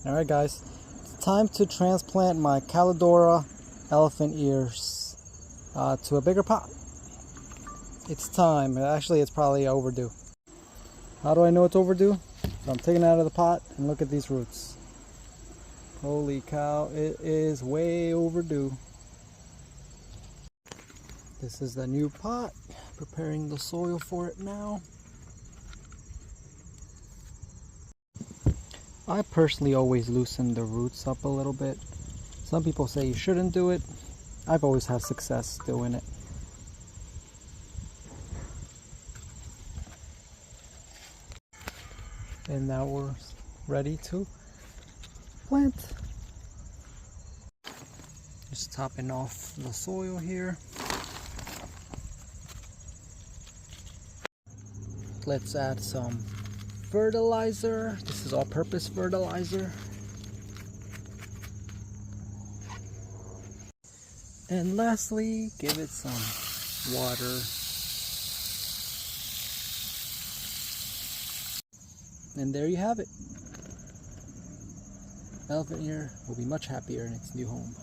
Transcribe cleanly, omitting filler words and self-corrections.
Alright guys, it's time to transplant my Calidora elephant ears to a bigger pot. It's time. Actually, it's probably overdue. How do I know it's overdue? So I'm taking it out of the pot and look at these roots. Holy cow, it is way overdue. This is the new pot. Preparing the soil for it now. I personally always loosen the roots up a little bit. Some people say you shouldn't do it. I've always had success doing it. And now we're ready to plant. Just topping off the soil here. Let's add some fertilizer. This is all-purpose fertilizer. And lastly, give it some water. And there you have it. Elephant ear will be much happier in its new home.